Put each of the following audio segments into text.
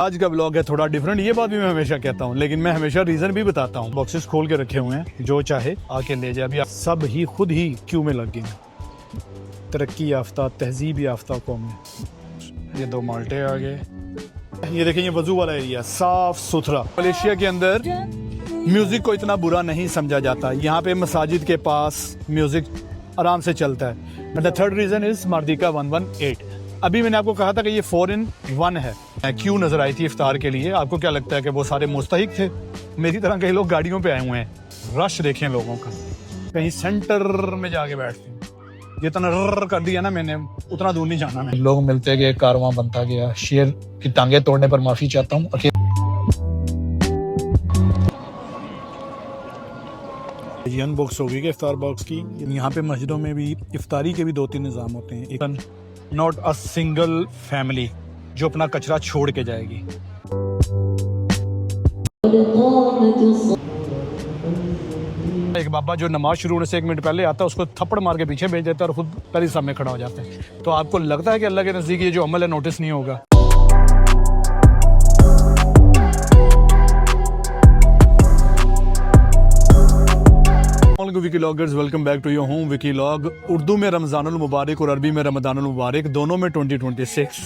आज का ब्लॉग है थोड़ा डिफरेंट, ये बात भी मैं हमेशा कहता हूँ, लेकिन मैं हमेशा रीजन भी बताता हूँ। बॉक्सेस खोल के रखे हुए हैं, जो चाहे आके ले जाए। अभी सब ही खुद ही क्यू में लग गए हैं। तरक्की याफ्ता तहजीब याफ्ता कौम में। ये दो माल्टे आ गए। ये देखें, ये वजू वाला एरिया साफ सुथरा। मलेशिया के अंदर म्यूजिक को इतना बुरा नहीं समझा जाता। यहाँ पे मसाजिद के पास म्यूजिक आराम से चलता है। The third reason is Merdeka 118। अभी मैंने आपको कहा था कि ये 4 in 1 है। क्यों नजर आई थी इफ्तार के लिए? आपको क्या लगता है कि वो सारे मुस्तहिक थे? मेरी तरह कई लोग गाड़ियों पे आए हुए हैं। रश देखें लोगों का, कहीं सेंटर में जाके बैठते हैं। जितना रर कर दिया ना मैंने, उतना दूर नहीं जाना। मैं लोग मिलते गए, कारवां बनता गया। शेर की टांगे तोड़ने पर माफी चाहता हूँ। ये अनबॉक्स होगी इफ्तार बॉक्स की। यहाँ पे मस्जिदों में भी इफ्तारी के भी 2-3 निज़ाम होते हैं। एक नॉट अ सिंगल फैमिली जो अपना कचरा छोड़ के जाएगी। एक बाबा जो नमाज शुरू होने से 1 मिनट पहले आता है, उसको थप्पड़ मार के पीछे भेज देता है और खुद पहले सामने खड़ा हो जाता है। तो आपको लगता है कि अल्लाह के नज़दीक ये जो अमल है नोटिस नहीं होगा? Vikiloggers, welcome back to your home Vikilog. Urdu में रमज़ानुल मुबारक और अरबी में रमज़ानुल मुबारक, दोनों में 2026।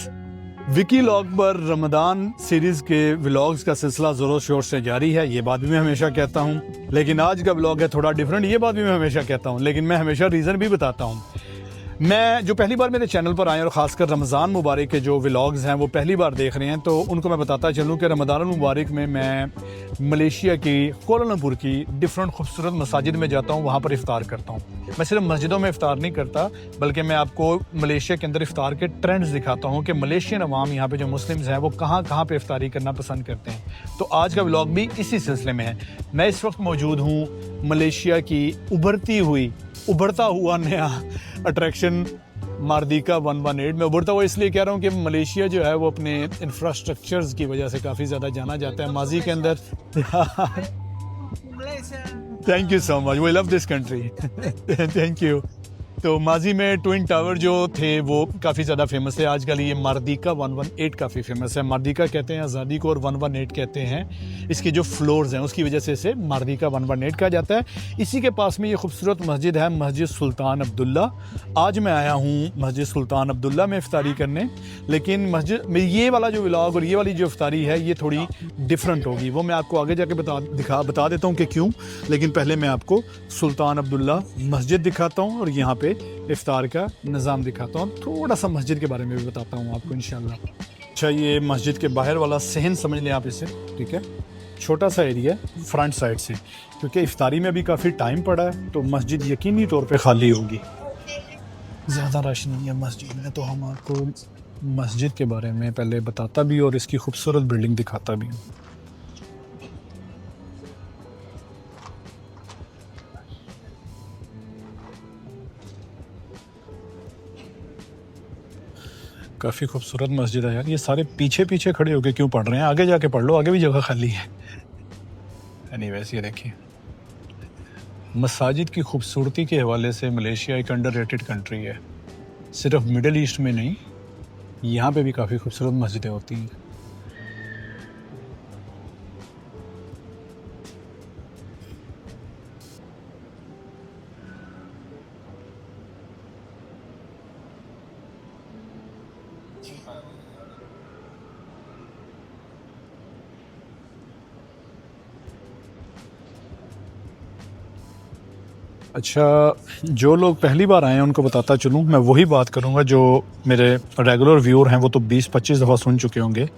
विकीलॉग पर रमज़ान सीरीज़ के व्लॉग्स का सिलसिला ज़ोरों शोर से जारी है। ये बात भी मैं हमेशा कहता हूँ, लेकिन आज का व्लॉग है थोड़ा डिफरेंट। ये बात भी मैं हमेशा कहता हूँ, लेकिन मैं हमेशा रीज़न भी बताता हूँ। मैं जो पहली बार मेरे चैनल पर आए और ख़ासकर रमज़ान मुबारक के जो व्लॉग्स हैं वो पहली बार देख रहे हैं, तो उनको मैं बताता चलूँ कि रमज़ान मुबारक में मैं मलेशिया की कोलालमपुर की डिफरेंट खूबसूरत मसाजिद में जाता हूँ, वहाँ पर इफ्तार करता हूँ। मैं सिर्फ मस्जिदों में इफ्तार नहीं करता, बल्कि मैं आपको मलेशिया के अंदर इफ्तार के ट्रेंड्स दिखाता हूँ कि मलेशियन अवाम यहाँ पे जो मुस्लिम्स हैं वो कहाँ कहाँ पे इफ्तारी करना पसंद करते हैं। तो आज का व्लॉग भी इसी सिलसिले में है। मैं इस वक्त मौजूद हूँ मलेशिया की उभरता हुआ नया अट्रैक्शन मार्दिका 118 में। उभरता हुआ इसलिए कह रहा हूँ कि मलेशिया जो है वो अपने इंफ्रास्ट्रक्चर्स की वजह से काफ़ी ज़्यादा जाना जाता है माजी के अंदर। Thank you so much, we love this country. Thank you. तो माजी में ट्विन टावर जो थे वो काफ़ी ज़्यादा फेमस है। आजकल ये मार्दिका 118 काफ़ी फेमस है। मार्दिका कहते हैं आज़ादी को और 118 कहते हैं इसकी जो फ्लोर्स हैं, उसकी वजह से इसे मार्दिका 118 कहा जाता है। इसी के पास में ये खूबसूरत मस्जिद है, मस्जिद सुल्तान अब्दुल्ला। आज मैं आया हूँ मस्जिद सुल्तान अब्दुल्ला में इफ्तारी करने, लेकिन मस्जिद में ये वाला जो व्लॉग और ये वाली जो इफ्तारी है ये थोड़ी डिफरेंट होगी। वो मैं आपको आगे जाके बता देता हूँ कि क्यों। लेकिन पहले मैं आपको सुल्तान अब्दुल्ला मस्जिद दिखाता हूँ और यहाँ पे इफ्तार का निज़ाम दिखाता हूँ। थोड़ा सा मस्जिद के बारे में भी बताता हूँ आपको इंशाल्लाह। अच्छा, ये मस्जिद के बाहर वाला सहन समझ लें आप इसे, ठीक है। छोटा सा एरिया फ्रंट साइड से, क्योंकि इफ्तारी में भी काफ़ी टाइम पड़ा है तो मस्जिद यकीनी तौर पे खाली होगी। ज़्यादा रश नहीं है मस्जिद में। तो हम आपको मस्जिद के बारे में पहले बताता भी और इसकी खूबसूरत बिल्डिंग दिखाता भी हूँ। काफ़ी खूबसूरत मस्जिद है यार। ये सारे पीछे पीछे खड़े होके क्यों पढ़ रहे हैं? आगे जाके पढ़ लो, आगे भी जगह खाली है। एनीवेज, ये देखिए, मसाजिद की खूबसूरती के हवाले से मलेशिया एक अंडररेटेड कंट्री है। सिर्फ मिडल ईस्ट में नहीं, यहाँ पे भी काफ़ी खूबसूरत मस्जिदें होती हैं। अच्छा, जो लोग पहली बार आए हैं उनको बताता चलूँ, मैं वही बात करूँगा जो मेरे रेगुलर व्यूअर हैं वो तो 20-25 दफ़ा सुन चुके होंगे।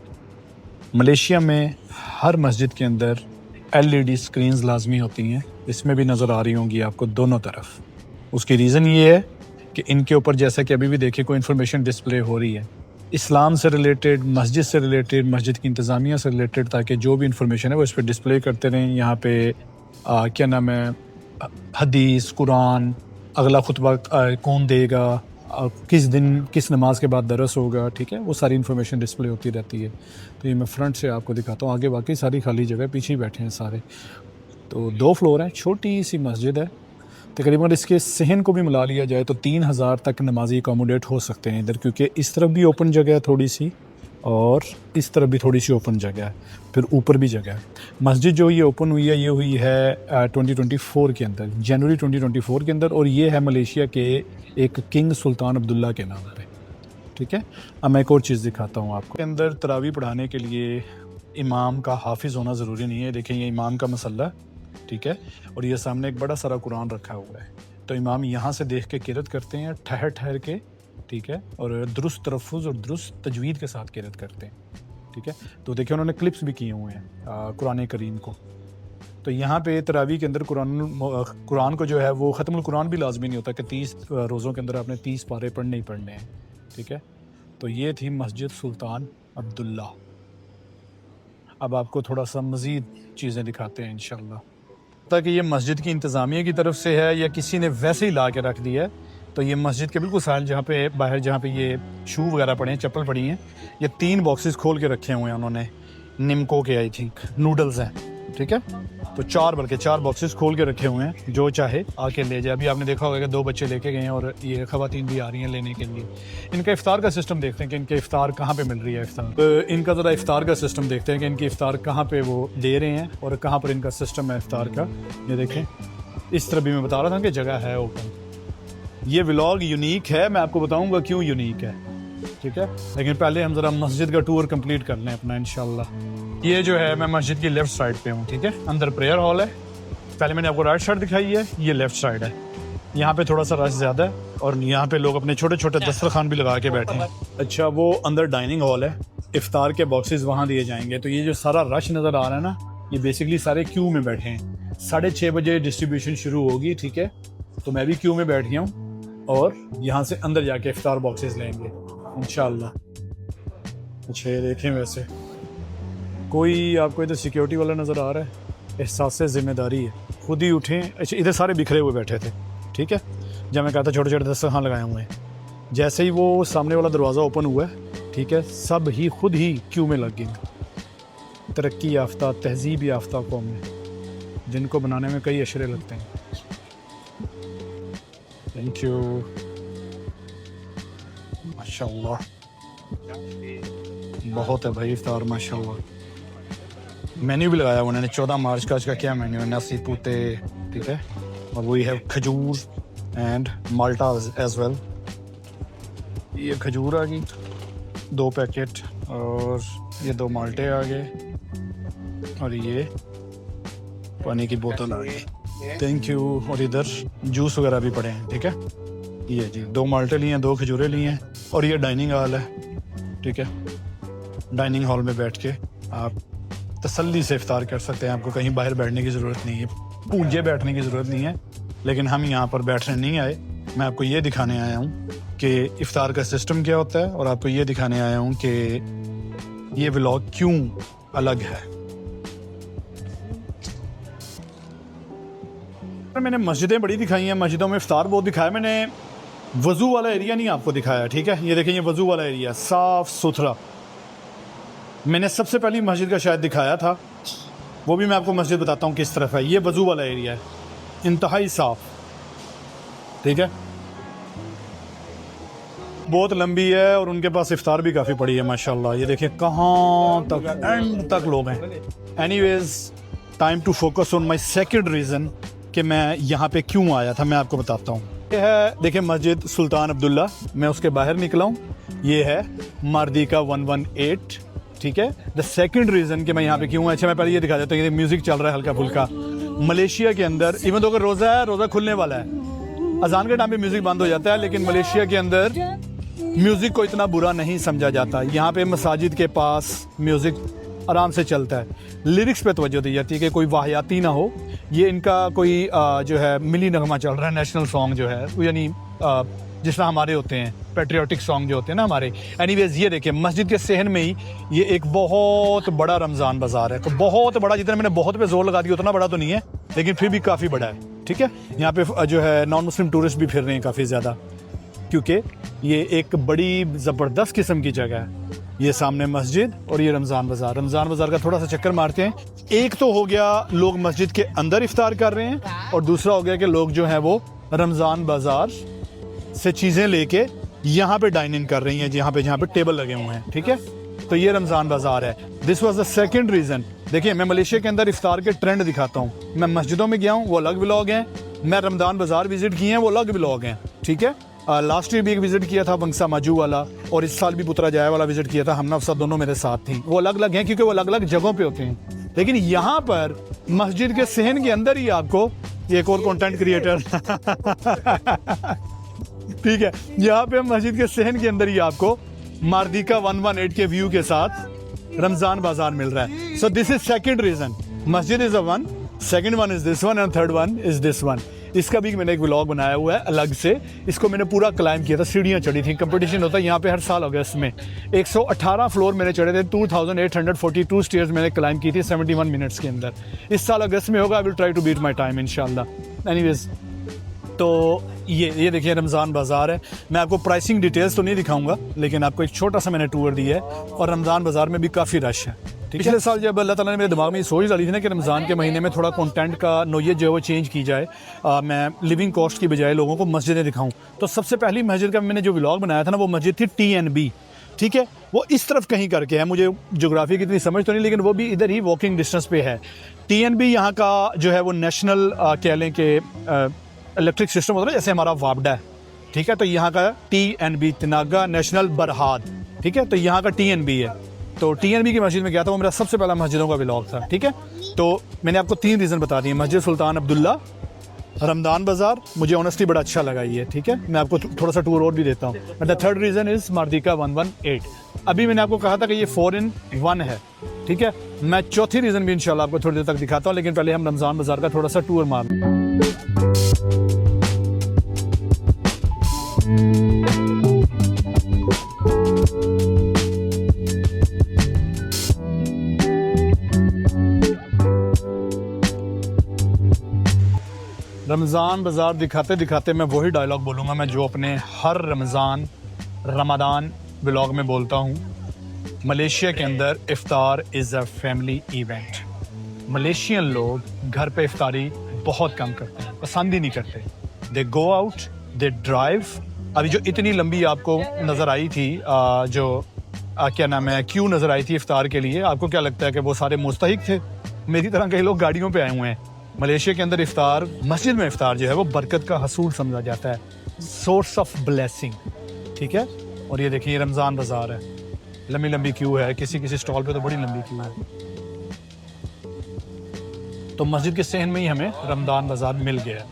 मलेशिया में हर मस्जिद के अंदर LED स्क्रीन्स लाजमी होती हैं। इसमें भी नज़र आ रही होंगी आपको दोनों तरफ। उसकी रीज़न ये है कि इनके ऊपर, जैसा कि अभी भी देखिए, कोई इन्फॉर्मेशन डिस्प्ले हो रही है इस्लाम से रिलेटेड, मस्जिद से रिलेटेड, मस्जिद की इंतज़ामिया से रिलेटेड, ताकि जो भी इंफॉर्मेशन है वो इस पर डिस्प्ले करते रहें। यहाँ पे क्या नाम है, हदीस, कुरान, अगला खुतबा कौन देगा, किस दिन किस नमाज के बाद दरस होगा, ठीक है, वो सारी इन्फॉर्मेशन डिस्प्ले होती रहती है। तो ये मैं फ्रंट से आपको दिखाता हूँ। आगे बाकी सारी खाली जगह, पीछे ही बैठे हैं सारे। तो 2 फ्लोर हैं, छोटी सी मस्जिद है। तकरीबन इसके सहन को भी मिला लिया जाए तो 3000 तक नमाजी अकोमोडेट हो सकते हैं इधर, क्योंकि इस तरफ भी ओपन जगह है थोड़ी सी और इस तरफ भी थोड़ी सी ओपन जगह है, फिर ऊपर भी जगह है। मस्जिद जो ये ओपन हुई है, ये हुई है 2024 के अंदर, जनवरी 2024 के अंदर, और ये है मलेशिया के एक किंग सुल्तान अब्दुल्ला के नाम पे, ठीक है। अब मैं एक और चीज़ दिखाता हूँ आपको। अंदर तरावी पढ़ाने के लिए इमाम का हाफिज़ होना ज़रूरी नहीं है। देखें, ये इमाम का मसल्ला, ठीक है, और ये सामने एक बड़ा सारा कुरान रखा हुआ है। तो इमाम यहाँ से देख के किरत करते हैं, ठहर ठहर के, ठीक है, और दुरुस्त तलफ़्फ़ुज़ और दुरुस्त तजवीद के साथ किरत करते हैं, ठीक है। तो देखिए, उन्होंने क्लिप्स भी किए हुए हैं कुरान करीम को। तो यहाँ पे तरावी के अंदर कुरान को जो है वो ख़त्मुल कुरान भी लाजमी नहीं होता कि 30 रोज़ों के अंदर आपने 30 पारे पढ़ने ही पढ़ने हैं, ठीक है। तो ये थी मस्जिद सुल्तान अब्दुल्ला। अब आपको थोड़ा सा मज़ीद चीज़ें दिखाते हैं इंशाल्लाह। ताकि ये मस्जिद की इंतज़ामिया की तरफ से है या किसी ने वैसे ही ला के रख दिया है। तो ये मस्जिद के बिल्कुल साइड जहाँ पे बाहर जहाँ पे ये शू वगैरह पड़े हैं, चप्पल पड़ी हैं, ये 3 बॉक्सेस खोल के रखे हुए हैं उन्होंने, निम्को के आई थिंक नूडल्स हैं, ठीक है। तो 4 बॉक्सेस खोल के रखे हुए हैं, जो चाहे आके ले जाए। अभी आपने देखा होगा कि 2 बच्चे लेके गए हैं और ये ख़वातीन भी आ रही हैं लेने के लिए। इनका इफ्तार का सिस्टम देखते हैं कि इनके इफ्तार कहाँ पे मिल रही है इफ्तार। तो इनका ज़रा इफ्तार का सिस्टम देखते हैं कि इनकी इफ्तार कहाँ पे वो दे रहे हैं और कहाँ पर इनका सिस्टम है इफ्तार का। ये देखें, इस तरह भी मैं बता रहा था कि जगह है ओपन। ये व्लॉग यूनिक है, मैं आपको बताऊँगा क्यों यूनिक है, ठीक है। लेकिन पहले हम ज़रा मस्जिद का टूर कंप्लीट कर लें अपना इंशाल्लाह। ये जो है, मैं मस्जिद की लेफ़्ट साइड पे हूँ, ठीक है। अंदर प्रेयर हॉल है। पहले मैंने आपको राइट साइड दिखाई है, ये लेफ़्ट साइड है। यहाँ पे थोड़ा सा रश ज़्यादा है और यहाँ पे लोग अपने छोटे छोटे दस्तरखान भी लगा के बैठे हैं। अच्छा, वो अंदर डाइनिंग हॉल है, इफ्तार के बॉक्सेस वहाँ दिए जाएंगे। तो ये जो सारा रश नज़र आ रहा है ना, ये बेसिकली सारे क्यू में बैठे हैं। 6:30 बजे डिस्ट्रीब्यूशन शुरू होगी, ठीक है। तो मैं भी क्यू में बैठ गया हूँ और यहाँ से अंदर जाके इफ्तार बॉक्सेस लेंगे इंशाल्लाह। अच्छा, ये देखें, वैसे कोई आपको इधर सिक्योरिटी वाला नज़र आ रहा है? एहसास ज़िम्मेदारी है, खुद ही उठें। अच्छा, इधर सारे बिखरे हुए बैठे थे, ठीक है। जब मैं कहता छोटे छोटे दस्तरखान लगाए हुए हैं, जैसे ही वो सामने वाला दरवाज़ा ओपन हुआ है, ठीक है, सब ही खुद ही क्यू में लग गए। तरक्की याफ्ता, तहजीब याफ्ता कौम है, जिनको बनाने में कई अशरे लगते हैं। थैंक यू, माशाल्लाह, बहुत है भाई इफ्तार माशाल्लाह। मेन्यू भी लगाया उन्होंने, 14 मार्च का। आज का क्या मेन्यू है? नसी पूते, ठीक है, और वही है खजूर एंड माल्टा एज वेल। ये खजूर आ गई 2 पैकेट, और ये 2 माल्टे आ गए, और ये पानी की बोतल आ गई। Thank you. और इधर जूस वगैरह भी पड़े हैं, ठीक है। ये जी 2 माल्टे लिए हैं, 2 खजूरें लिए हैं, और ये डाइनिंग हॉल है, ठीक है। डाइनिंग हॉल में बैठ के आप तसल्ली से इफ्तार कर सकते हैं। आपको कहीं बाहर बैठने की ज़रूरत नहीं है, पूंजे बैठने की ज़रूरत नहीं है। लेकिन हम यहाँ पर बैठने नहीं आए, मैं आपको ये दिखाने आया हूँ कि इफ्तार का सिस्टम क्या होता है, और आपको ये दिखाने आया हूँ कि ये व्लॉग क्यों अलग है। मैंने मस्जिदें बड़ी दिखाई हैं, मस्जिदों में इफ्तार बहुत दिखाया मैंने, वज़ू वाला एरिया नहीं आपको दिखाया, ठीक है। ये देखें, ये वज़ू वाला एरिया साफ़ सुथरा। मैंने सबसे पहली मस्जिद का शायद दिखाया था, वो भी मैं आपको मस्जिद बताता हूँ किस तरफ है। ये वज़ू वाला एरिया है, इंतहाई साफ़, ठीक है। बहुत लंबी है और उनके पास इफ्तार भी काफ़ी पड़ी है माशाल्लाह। ये देखिए कहाँ तक, एंड तक लोग हैं। Anyways, time to focus on my second reason कि मैं यहाँ पे क्यों आया था, मैं आपको बताता हूँ। ये है, देखिए, मस्जिद सुल्तान अब्दुल्ला। मैं उसके बाहर निकला हूँ, ये है मारदीका 118, ठीक है। द सेकंड रीज़न कि मैं यहाँ पे क्यों हूँ, अच्छा मैं पहले ये दिखा देता हूँ। ये म्यूज़िक चल रहा है हल्का फुल्का। मलेशिया के अंदर इवन तो अगर रोज़ा है, रोज़ा खुलने वाला है, अजान के टाइम पे म्यूज़िक बंद हो जाता है, लेकिन मलेशिया के अंदर म्यूज़िक को इतना बुरा नहीं समझा जाता। यहाँ पे मसाजिद के पास म्यूज़िक आराम से चलता है। लिरिक्स पे तवज्जो दी जाती है कि कोई वाहियाती ना हो। ये इनका कोई जो है मिली नगमा चल रहा है, नेशनल सॉन्ग जो है, यानी जिस तरह हमारे होते हैं पेट्रियाटिक सॉन्ग जो होते हैं ना हमारे। एनीवेज, ये देखिए, मस्जिद के सहन में ही ये एक बहुत बड़ा रमज़ान बाज़ार है। तो बहुत बड़ा, जितना मैंने बहुत पे जोर लगा दिया उतना बड़ा तो नहीं है, लेकिन फिर भी काफ़ी बड़ा है, ठीक है। यहाँ पे जो है नॉन मुस्लिम टूरिस्ट भी फिर रहे हैं काफ़ी ज़्यादा, क्योंकि ये एक बड़ी ज़बरदस्त किस्म की जगह है। ये सामने मस्जिद और ये रमज़ान बाज़ार का थोड़ा सा चक्कर मारते हैं। एक तो हो गया लोग मस्जिद के अंदर इफ्तार कर रहे हैं, और दूसरा हो गया कि लोग जो हैं वो रमज़ान बाज़ार से चीज़ें लेके यहाँ पे डाइनिंग कर रही हैं, जहाँ पे टेबल लगे हुए हैं, ठीक है। तो ये रमज़ान बाज़ार है। This was the second reason. देखिए मैं मलेशिया के अंदर इफ्तार के ट्रेंड दिखाता हूँ। मैं मस्जिदों में गया हूँ, वो अलग व्लॉग हैं। मैं रमज़ान बाज़ार विज़िट किए हैं, वो अलग व्लॉग हैं। ठीक है, लास्ट ईयर भी एक विज़िट किया था बंगसा माजू वाला, और इस साल भी पुत्रा जाया वाला विज़िट किया था। हमना अफसा दोनों मेरे साथ थी। वो अलग अलग हैं क्योंकि वो अलग अलग जगहों पे होते हैं। लेकिन यहाँ पर मस्जिद के सहन के अंदर ही आपको, ये एक और कंटेंट क्रिएटर ठीक है, यहाँ पे मस्जिद के सहन के अंदर ही आपको मार्दिका 118 के व्यू के साथ रमज़ान बाज़ार मिल रहा है। So this is second reason. मस्जिद is a one, second one is this one, and third one is this one. इसका भी मैंने एक व्लॉग बनाया हुआ है अलग से। इसको मैंने पूरा क्लाइम किया था, सीढ़ियाँ चढ़ी थी। कंपटीशन होता है यहाँ पे हर साल अगस्त में। 118 फ्लोर मैंने चढ़े थे, 2842 स्टेयर्स मैंने क्लाइम की थी 71 मिनट्स के अंदर। इस साल अगस्त में होगा। I will try to beat my time इंशाल्लाह। एनीवेज, तो ये देखिए रमज़ान बाज़ार है। मैं आपको प्राइसिंग डिटेल्स तो नहीं दिखाऊंगा, लेकिन आपको एक छोटा सा मैंने टूर दिया है। और रमज़ान बाज़ार में भी काफ़ी रश है। पिछले साल जब अल्लाह ताला ने मेरे दिमाग में ये सोच डाली थी ना कि रमज़ान के महीने में थोड़ा कंटेंट का नोयत जो है वो चेंज की जाए, मैं लिविंग कॉस्ट की बजाय लोगों को मस्जिदें दिखाऊं, तो सबसे पहली मस्जिद का मैंने जो व्लॉग बनाया था ना, वो मस्जिद थी TNB। ठीक है, वो इस तरफ कहीं करके है, मुझे ज्योग्राफी की इतनी समझ तो नहीं, लेकिन वो भी इधर ही वॉकिंग डिस्टेंस पे है। TNB यहाँ का जो है वो नेशनल कह लें कि इलेक्ट्रिक सिस्टम होता है, जैसे हमारा वापडा है। ठीक है, तो यहाँ का TNB तेनागा नेशनल बरहाद। ठीक है, तो यहाँ का TNB है। तो TNB की मस्जिद में गया था, वो मेरा सबसे पहला मस्जिदों का व्लॉग था। ठीक है, तो मैंने आपको 3 रीज़न बता दिए। मस्जिद सुल्तान अब्दुल्ला, रमज़ान बाज़ार, मुझे ऑनेस्टली बड़ा अच्छा लगा ये। ठीक है, मैं आपको थोड़ा सा टूर और भी देता हूँ। But the third reason is Merdeka 118। अभी मैंने आपको कहा था कि ये 4 in 1 है। ठीक है, मैं चौथी रीज़न भी इंशाल्लाह आपको थोड़ी देर तक दिखाता हूँ, लेकिन पहले हम रमज़ान बाज़ार का थोड़ा सा टूर मार लें। रमज़ान बाज़ार दिखाते दिखाते मैं वही डायलॉग बोलूँगा मैं जो अपने हर रमज़ान व्लॉग में बोलता हूँ। मलेशिया के अंदर इफ्तार is a family event. Malaysian लोग घर पे इफ्तारी बहुत कम करते हैं, पसंद ही नहीं करते। दे गो आउट, दे ड्राइव। अभी जो इतनी लंबी आपको नज़र आई थी, क्या नाम है, क्यों नज़र आई थी इफ्तार के लिए, आपको क्या लगता है कि वो सारे मुस्तहिक थे? मेरी तरह कई लोग गाड़ियों पे आए हुए हैं। मलेशिया के अंदर इफ्तार, मस्जिद में इफ्तार जो है वो बरकत का हसूल समझा जाता है, सोर्स ऑफ ब्लेसिंग। ठीक है, और ये देखिए रमज़ान बाज़ार है, लंबी लंबी क्यू है, किसी स्टॉल पे तो बड़ी लंबी क्यू है। तो मस्जिद के सहन में ही हमें रमज़ान बाज़ार मिल गया।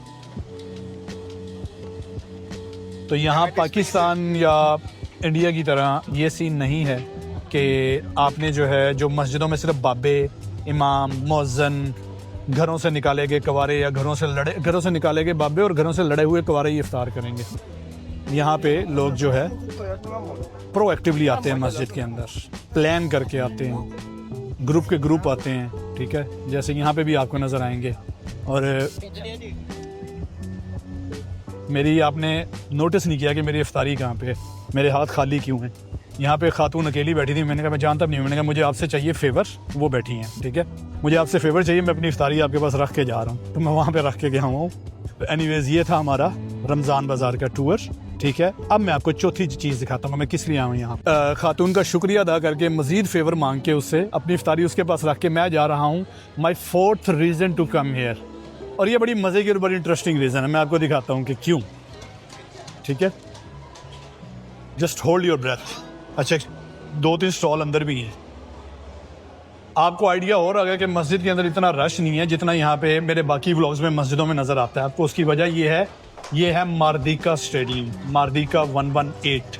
तो यहाँ पाकिस्तान या इंडिया की तरह ये सीन नहीं है कि आपने जो है जो मस्जिदों में सिर्फ बाबे, इमाम, मुअज्जिन, घरों से निकाले गए कवारे या घरों से निकाले गए बाबे और घरों से लड़े हुए कवारे ही इफ्तार करेंगे। यहाँ पे लोग जो है प्रोएक्टिवली आते हैं मस्जिद के अंदर, प्लान करके आते हैं, ग्रुप के ग्रुप आते हैं। ठीक है, जैसे यहाँ पे भी आपको नज़र आएंगे। और मेरी आपने नोटिस नहीं किया कि मेरी इफ्तारी कहाँ पे है, मेरे हाथ खाली क्यों हैं। यहाँ पे खातून अकेली बैठी थी, मैंने कहा मैं जानता नहीं हूँ, मैंने कहा मुझे आपसे चाहिए फेवर, वो बैठी हैं। ठीक है, मुझे आपसे फेवर चाहिए, मैं अपनी इफ्तारी आपके पास रख के जा रहा हूँ, तो मैं वहाँ पे रख के गया हूँ। एनीवेज, ये था हमारा रमज़ान बाज़ार का टूर। ठीक है, अब मैं आपको चौथी चीज़ दिखाता हूँ मैं किस लिए आऊँ यहाँ। खातून का शुक्रिया अदा करके, मज़ीद फेवर मांग के उससे अपनी इफ्तारी उसके पास रख के मैं जा रहा हूँ my 4th reason to come here. और ये बड़ी मज़े की और बड़ी इंटरेस्टिंग रीज़न है, मैं आपको दिखाता हूँ कि क्यों। ठीक है, जस्ट होल्ड योर ब्रेथ। अच्छा, 2-3 स्टॉल अंदर भी हैं। आपको आइडिया और आ गया कि मस्जिद के अंदर इतना रश नहीं है जितना यहाँ पे मेरे बाकी व्लॉग्स में मस्जिदों में नज़र आता है आपको। उसकी वजह ये है मार्दिका स्टेडियम, मार्दिका 118।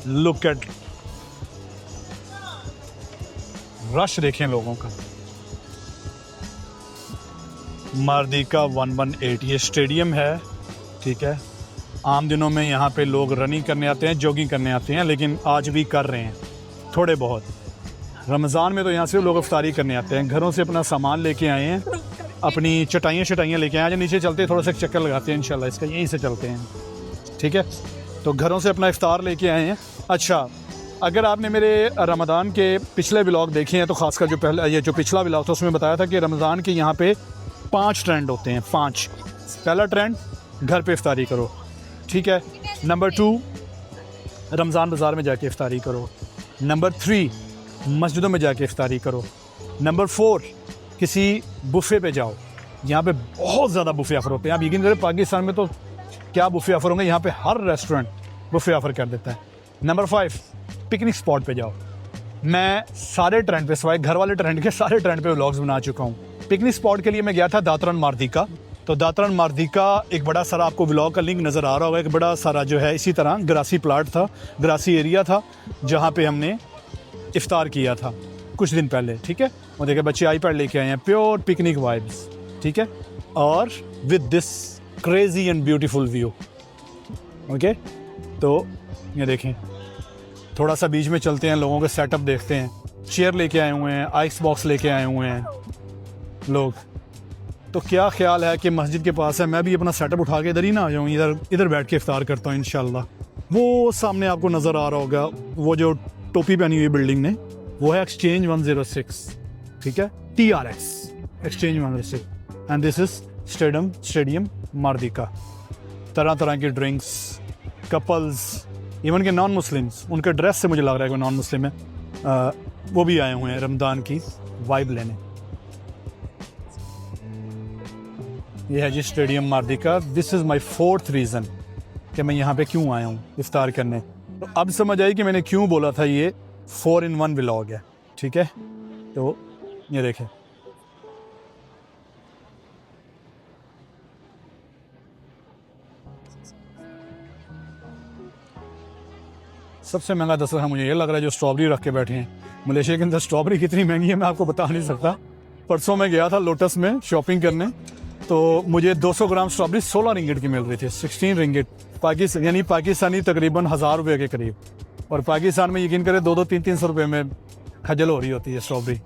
लुक एट रश, देखें लोगों का। मार्दिका 118 ये स्टेडियम है। ठीक है, आम दिनों में यहाँ पे लोग रनिंग करने आते हैं, जॉगिंग करने आते हैं, लेकिन आज भी कर रहे हैं थोड़े बहुत। रमज़ान में तो यहाँ से लोग इफ्तारी करने आते हैं, घरों से अपना सामान लेके आए हैं, अपनी चटाइयाँ लेके आए हैं। नीचे चलते हैं, थोड़ा सा चक्कर लगाते हैं इंशाल्लाह, इसका यहीं से चलते हैं। ठीक है, तो घरों से अपना इफ्तार लेके आए हैं। अच्छा, अगर आपने मेरे रमज़ान के पिछले व्लॉग देखे हैं तो ख़ासकर जो पिछला व्लॉग था उसमें बताया था कि रमज़ान के यहाँ पे 5 ट्रेंड होते हैं। 5। पहला ट्रेंड, घर पे इफ्तारी करो। ठीक है, नंबर 2, रमज़ान बाज़ार में जाके इफ्तारी करो। नंबर 3, मस्जिदों में जाके इफ्तारी करो। नंबर 4, किसी बुफ़े पे जाओ। यहाँ पे बहुत ज़्यादा बुफ़े ऑफ़र होते हैं। आप यकीन करें पाकिस्तान में तो क्या बुफ़े ऑफ़र होंगे, यहाँ पे हर रेस्टोरेंट बुफ़े ऑफ़र कर देता है। नंबर 5, पिकनिक स्पॉट पे जाओ। मैं सारे ट्रेंड पे, सिवाय घर वाले ट्रेंड के, सारे ट्रेंड पे व्लॉग्स बना चुका हूँ। पिकनिक स्पॉट के लिए मैं गया था दातरन मारदीका। तो दातरन मारदीका एक बड़ा सारा, आपको व्लॉग का लिंक नज़र आ रहा होगा, एक बड़ा सारा जो है इसी तरह ग्रासी प्लाट था, ग्रासी एरिया था, जहाँ पे हमने इफ्तार किया था कुछ दिन पहले। ठीक है, वो देखे बच्चे आईपैड लेके आए हैं, प्योर पिकनिक वाइब्स। ठीक है, और with this crazy and beautiful view. Okay, तो ये देखें, थोड़ा सा बीच में चलते हैं, लोगों के सेटअप देखते हैं। चेयर लेके आए हुए हैं, आइस बॉक्स लेके आए हुए हैं लोग। तो क्या ख्याल है कि मस्जिद के पास है, मैं भी अपना सेटअप उठा के इधर ही ना आ जाऊँ, इधर बैठ के इफ्तार करता हूँ इंशाल्लाह। वो सामने आपको नज़र आ रहा होगा, वो जो टोपी पहनी हुई बिल्डिंग ने, वो है एक्सचेंज 106। ठीक है, TRX exchange 106, and this is stadium Merdeka. तरह तरह की ड्रिंक्स, कपल्स, इवन के नॉन मुस्लिम्स, उनके ड्रेस से मुझे लग रहा है कोई नॉन मुस्लिम है, वो भी आए हुए हैं रमज़ान की वाइब लेने। ये है जी stadium Merdeka. This is my 4th reason कि मैं यहाँ पे क्यों आया हूँ इफ्तार करने। तो अब समझ आई कि मैंने क्यों बोला था ये 4 in 1 व्लॉग है। ठीक है, तो ये देखें, सबसे महंगा दस्तरखान मुझे ये लग रहा है जो स्ट्रॉबेरी रख के बैठे हैं। मलेशिया के अंदर स्ट्रॉबेरी कितनी महंगी है मैं आपको बता नहीं सकता। परसों मैं गया था लोटस में शॉपिंग करने, तो मुझे 200 ग्राम स्ट्रॉबेरी 16 रिंगिट की मिल रही थी, 16 रिंगिट यानी पाकिस्तानी तकरीबन 1000 रुपये के करीब। और पाकिस्तान में यकीन करें 2-2, 300 रुपये में खजल हो रही होती है स्ट्रॉबेरी।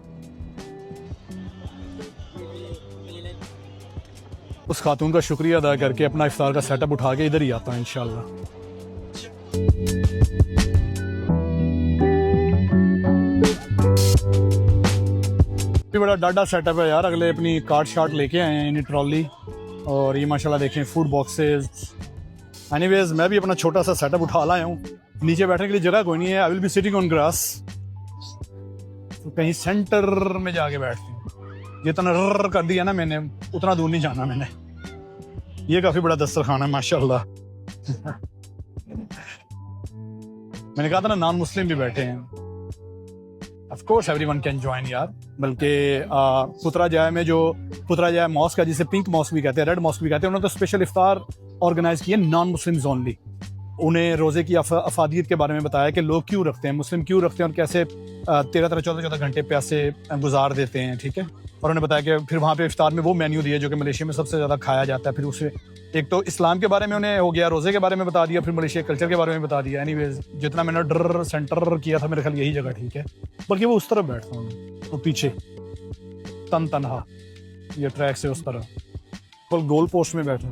उस खातून का शुक्रिया अदा करके अपना इफ्तार का सेटअप उठा के इधर ही आता हूँ इंशाल्लाह। बड़ा डाडा सेटअप है यार। अगले अपनी कार्ट शार्ट लेके आए हैं, यानी ट्रॉली, और ये माशाल्लाह देखें फूड बॉक्सेस। एनीवेज मैं भी अपना छोटा सा सेटअप उठा लाया हूँ। नीचे बैठने के लिए जगह कोई नहीं है। I will be sitting on grass, तो कहीं सेंटर में जाके बैठते हैं। जितना रर कर दिया ना मैंने, उतना दूर नहीं जाना मैंने। ये काफी बड़ा दस्तरखान है माशाल्लाह। मैंने कहा था ना नॉन मुस्लिम भी बैठे हैं। Of course everyone can join यार। बल्कि पुत्राजाय में जो पुत्राजाय मॉस्क है, जिसे पिंक मॉस्क भी कहते हैं, रेड मॉस्क भी कहते हैं, उन्होंने तो स्पेशल इफ्तार ऑर्गेनाइज किए नॉन मुस्लिम्स ओनली। उन्हें रोज़े की अफादियत के बारे में बताया कि लोग क्यों रखते हैं, मुस्लिम क्यों रखते हैं, और कैसे 13-14 घंटे प्यासे गुजार देते हैं। ठीक है, और उन्होंने बताया कि फिर वहाँ पे इफ्तार में वो मेन्यू दिया जो कि मलेशिया में सबसे ज़्यादा खाया जाता है। फिर उसे एक तो इस्लाम के बारे में उन्हें हो गया, रोज़े के बारे में बता दिया, फिर मलेशिया कल्चर के बारे में बता दिया। एनीवेज जितना मैंने डर सेंटर किया था, मेरे ख्याल यही जगह ठीक है। बल्कि वो उस तरफ बैठता हूँ, वो पीछे तनहा ये ट्रैक से उस तरफ फुल गोल पोस्ट में बैठा।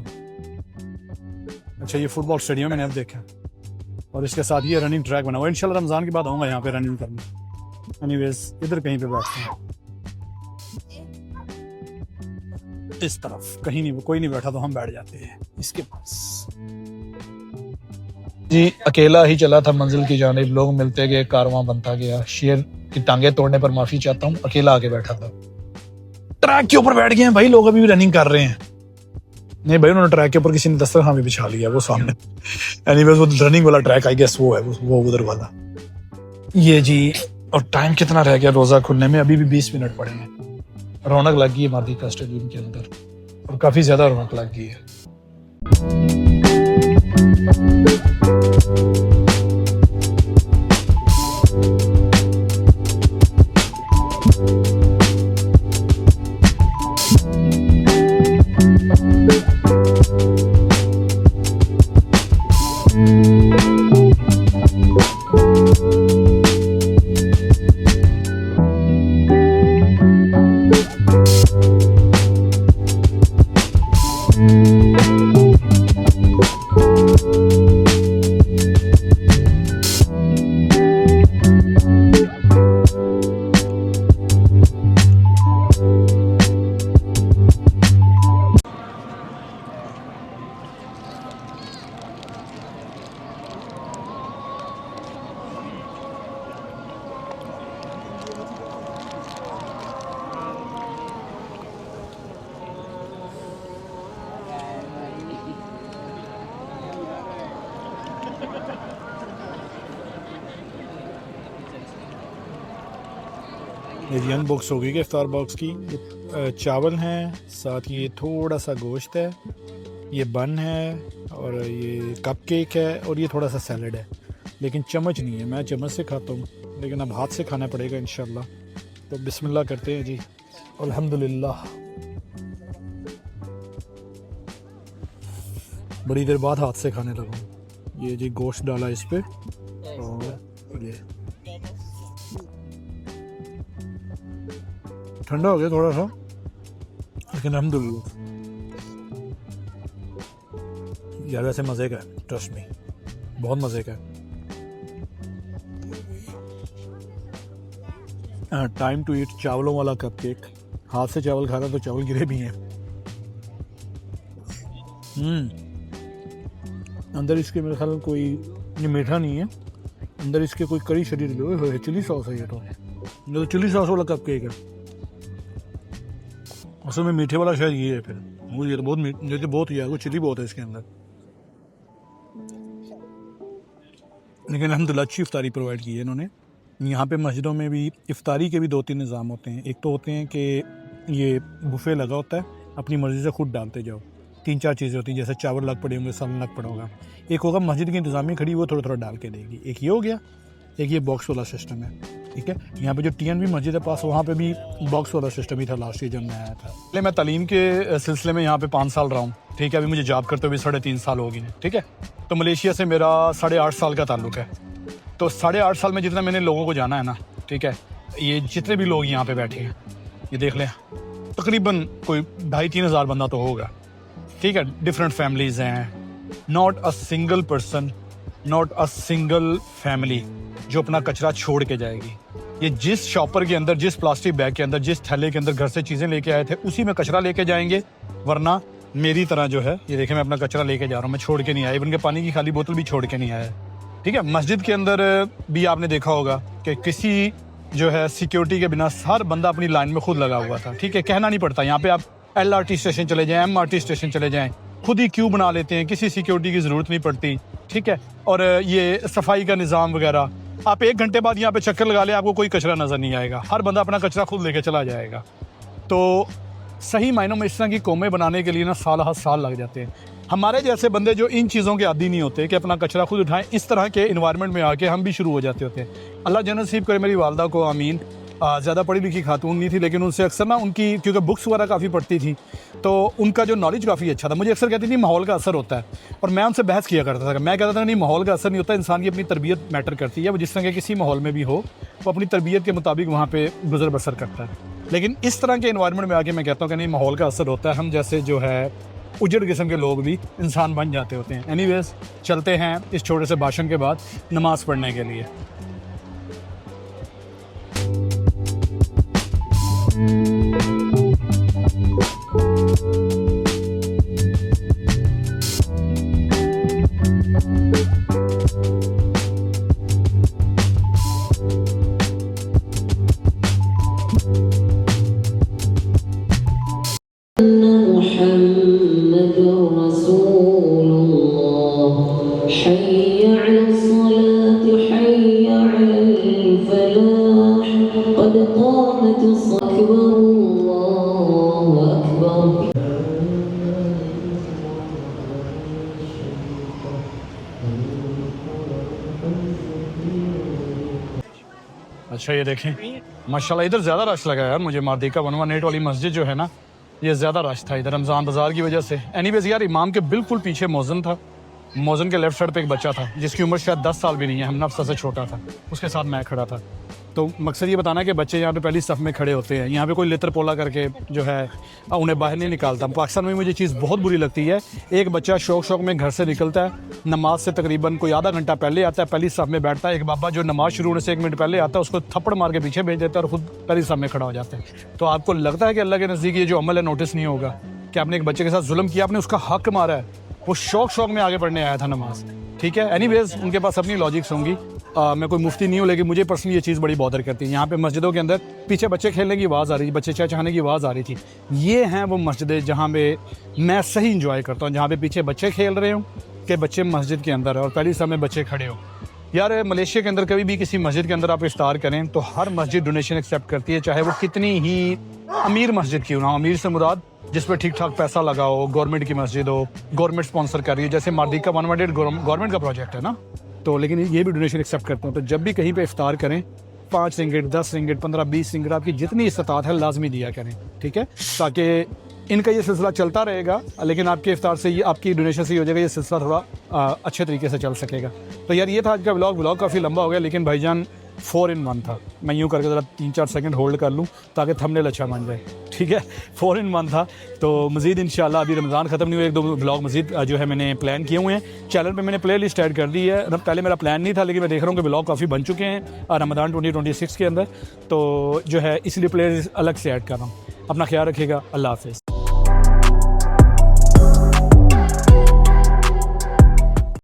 अच्छा, ये फुटबॉल स्टेडियम मैंने अब देखा, और इसके साथ ये रनिंग ट्रैक बना हुआ। इंशाल्लाह रमज़ान के बाद आऊँगा यहाँ पे रनिंग करने। एनीवेज इधर कहीं पे बैठते हैं, इस तरफ कहीं नहीं, कोई नहीं बैठा तो हम बैठ जाते हैं इसके पास। जी अकेला ही चला था मंजिल की जानिब, लोग मिलते गए, कारवां बनता गया। शेर की टांगे तोड़ने पर माफी चाहता हूँ, अकेला आके बैठा था। ट्रैक के ऊपर बैठ गए हैं भाई लोग, अभी भी रनिंग कर रहे हैं। नहीं भाई, उन्होंने ट्रैक के ऊपर किसी ने दस्तरखान भी बिछा लिया वो सामने। एनीवेज वो रनिंग वाला ट्रैक आई गेस वो है, वो उधर वाला। ये जी, और टाइम कितना रह गया रोजा खुलने में? अभी भी 20 मिनट पड़े हैं। रौनक लग गई है मारदीका स्टेडियम के अंदर, और काफी ज्यादा रौनक लग गई है। ये यंग बॉक्स होगी कि इफ्तार बॉक्स की। चावल हैं, साथ ये थोड़ा सा गोश्त है, ये बन है और ये कप केक है और ये थोड़ा सा सैलड है। लेकिन चम्मच नहीं है, मैं चम्मच से खाता हूँ, लेकिन अब हाथ से खाना पड़ेगा इंशाल्लाह। तो बिस्मिल्लाह करते हैं जी। अल्हम्दुलिल्लाह, बड़ी देर बाद हाथ से खाने लगा। ये जी गोश्त डाला इस पे और ये ठंडा हो गया थोड़ा सा, लेकिन अल्हम्दुलिल्लाह यार वैसे मज़े का है, ट्रस्ट मी, बहुत मज़े का है। टाइम टू ईट चावलों वाला कप केक। हाथ से चावल खा रहा तो चावल गिरे भी हैं। अंदर इसके मेरे ख्याल कोई ये मीठा नहीं है, अंदर इसके कोई कड़ी शरीर है, चिली सॉस है। ये तो चिली सॉस वाला कप केक है, असल में मीठे वाला शायद ये है। फिर मुझे तो बहुत ही है, वो चिली बहुत है इसके अंदर। लेकिन अल्हम्दुलिल्लाह अच्छी इफ्तारी प्रोवाइड की है इन्होंने। यहाँ पे मस्जिदों में भी इफ्तारी के भी 2-3 निज़ाम होते हैं। एक तो होते हैं कि ये बुफे लगा होता है, अपनी मर्ज़ी से खुद डालते जाओ। 3-4 चीज़ें होती हैं, जैसे चावल लग पड़े होंगे, सालन लग पड़ा होगा। एक होगा मस्जिद की इंतज़ामी खड़ी, वो थोड़ा थोड़ा डाल के देगी। एक ये हो गया, एक ये बॉक्स वाला सिस्टम है, ठीक है। यहाँ पे जो TNB मस्जिद है पास, वहाँ पे भी बॉक्स वाला सिस्टम ही था लास्ट ईयर जब मैं आया था। पहले मैं तालीम के सिलसिले में यहाँ पे 5 साल रहा हूँ, ठीक है। अभी मुझे जॉब करते हुए 3.5 साल हो गए हैं, ठीक है। तो मलेशिया से मेरा 8.5 साल का ताल्लुक है। तो 8.5 साल में जितना मैंने लोगों को जाना है ना, ठीक है, ये जितने भी लोग यहाँ पे बैठे हैं, ये देख लें, तकरीबन कोई 2,500-3 हज़ार बंदा तो होगा, ठीक है। डिफरेंट फैमिलीज़ हैं, not a single person, not a single family जो अपना कचरा छोड़ के जाएगी। ये जिस शॉपर के अंदर, जिस प्लास्टिक बैग के अंदर, जिस थैले के अंदर घर से चीज़ें लेके आए थे, उसी में कचरा लेके जाएंगे। वरना मेरी तरह जो है, ये देखें, मैं अपना कचरा लेके जा रहा हूँ, मैं छोड़ के नहीं आया, इवन के पानी की खाली बोतल भी छोड़ के नहीं आया, ठीक है। मस्जिद के अंदर भी आपने देखा होगा कि किसी जो है सिक्योरिटी के बिना हर बंदा अपनी लाइन में खुद लगा हुआ था, ठीक है। कहना नहीं पड़ता, यहाँ पे आप LRT स्टेशन चले जाएं, MRT स्टेशन चले जाएं, खुद ही क्यू बना लेते हैं, किसी सिक्योरिटी की ज़रूरत नहीं पड़ती, ठीक है। और ये सफाई का निज़ाम वगैरह, आप 1 घंटे बाद यहाँ पे चक्कर लगा ले, आपको कोई कचरा नज़र नहीं आएगा, हर बंदा अपना कचरा खुद लेके चला जाएगा। तो सही मायनों में इस तरह की कौमें बनाने के लिए ना साल हर साल लग जाते हैं। हमारे जैसे बंदे जो इन चीज़ों के आदी नहीं होते कि अपना कचरा खुद उठाएं, इस तरह के इन्वायरमेंट में आके हम भी शुरू हो जाते होते हैं। अल्लाह जन्नत नसीब करे मेरी वालदा को, आमीन। ज़्यादा पढ़ी लिखी खातून नहीं थी, लेकिन उनसे अक्सर ना उनकी, क्योंकि बुक्स वगैरह काफ़ी पढ़ती थी, तो उनका जो नॉलेज काफ़ी अच्छा था। मुझे अक्सर कहती थी माहौल का असर होता है, और मैं उनसे बहस किया करता था। मैं कहता था नहीं, माहौल का असर नहीं होता, इंसान की अपनी तरबियत मैटर करती है। वो जिस तरह के किसी माहौल में भी हो, वो अपनी तरबियत के मुताबिक वहाँ पर गुजर बसर करता है। लेकिन इस तरह के इन्वायरमेंट में आके मैं कहता हूँ कि नहीं, माहौल का असर होता है। हम जैसे जो है उजड़ किस्म के लोग भी इंसान बन जाते होते हैं। एनीवेज, चलते हैं इस छोटे से भाषण के बाद नमाज़ पढ़ने के लिए। अच्छा, ये देखें माशाल्लाह, इधर ज़्यादा रश लगा यार। मुझे मार्दिका 118 वाली मस्जिद जो है ना, ये ज़्यादा रश था इधर रमज़ान बाज़ार की वजह से। एनीवेज यार, इमाम के बिल्कुल पीछे मौज़न था। मौज़न के लेफ्ट साइड पे एक बच्चा था जिसकी उम्र शायद 10 साल भी नहीं है, हम नफ्सा से छोटा था, उसके साथ मैं खड़ा था। तो मकसद ये बताना कि बच्चे यहाँ पे पहली सफ़ में खड़े होते हैं। यहाँ पे कोई लितर पोला करके जो है उन्हें बाहर नहीं निकालता। पाकिस्तान में मुझे चीज़ बहुत बुरी लगती है, एक बच्चा शौक में घर से निकलता है, नमाज से तकरीबन कोई आधा घंटा पहले आता है, पहली सफ़ में बैठता है। एक बाबा जो नमाज शुरू होने से 1 मिनट पहले आता है, उसको थप्पड़ मार के पीछे भेज देता है और खुद पहली सफ़ में खड़ा हो जाता है। तो आपको लगता है कि अल्लाह के नज़दीक ये जो अमल है नोटिस नहीं होगा कि आपने एक बच्चे के साथ जुल्म किया, आपने उसका हक मारा है। वो शौक में आगे पढ़ने आया था नमाज, ठीक है। एनीवेज, उनके पास अपनी लॉजिक्स होंगी। मैं कोई मुफ्ती नहीं हूँ, लेकिन मुझे पर्सनली ये चीज़ बड़ी बॉदर करती है। यहाँ पे मस्जिदों के अंदर पीछे बच्चे खेलने की आवाज़ आ रही थी, बच्चे चाय चाहने की आवाज़ आ रही थी। ये हैं वो मस्जिदें जहाँ पे मैं सही इंजॉय करता हूँ, जहाँ पे पीछे बच्चे खेल रहे हों कि बच्चे मस्जिद के अंदर और पहली सफ़ में बच्चे खड़े हो। यार मलेशिया के अंदर कभी भी किसी मस्जिद के अंदर आप इफ्तार करें तो हर मस्जिद डोनेशन एक्सेप्ट करती है, चाहे वो कितनी ही अमीर मस्जिद क्यों ना हो। अमीर से मुराद जिस पर ठीक ठाक पैसा लगा हो, गवर्नमेंट की मस्जिद हो, गवर्नमेंट स्पॉन्सर कर रही है, जैसे मार्दिका 118 गवर्नमेंट का प्रोजेक्ट है ना, तो लेकिन ये भी डोनेशन एक्सेप्ट करते हैं। तो जब भी कहीं पे इफ्तार करें 5 रिंगिट, 10 रिंगिट, 15, 20 रिंगिट आपकी जितनी इस्तात है लाजमी दिया करें, ठीक है, ताकि इनका ये सिलसिला चलता रहेगा, लेकिन आपके इफ्तार से ये आपकी डोनेशन से ही हो जाएगा, ये सिलसिला थोड़ा अच्छे तरीके से चल सकेगा। तो यार ये था आज का व्लॉग काफ़ी लंबा हो गया, लेकिन भाईजान 4 in 1 था। मैं यूँ करके ज़रा 3-4 सेकंड होल्ड कर लूँ ताकि थंबनेल अच्छा बन जाए, ठीक है। 4 in 1 था। तो मज़ीद इंशाल्लाह अभी रमज़ान ख़त्म नहीं हुआ, 1-2 व्लॉग मज़ीद जो है मैंने प्लान किए हुए हैं। चैनल पे मैंने प्ले लिस्ट ऐड कर दी है, पहले मेरा प्लान नहीं था, लेकिन मैं देख रहा हूँ कि व्लॉग काफ़ी बन चुके हैं रमज़ान 2026 के अंदर, तो जो है इसलिए प्ले लिस्ट अलग से ऐड कर रहा हूँ। अपना ख्याल रखिएगा, अल्लाह हाफ़िज़।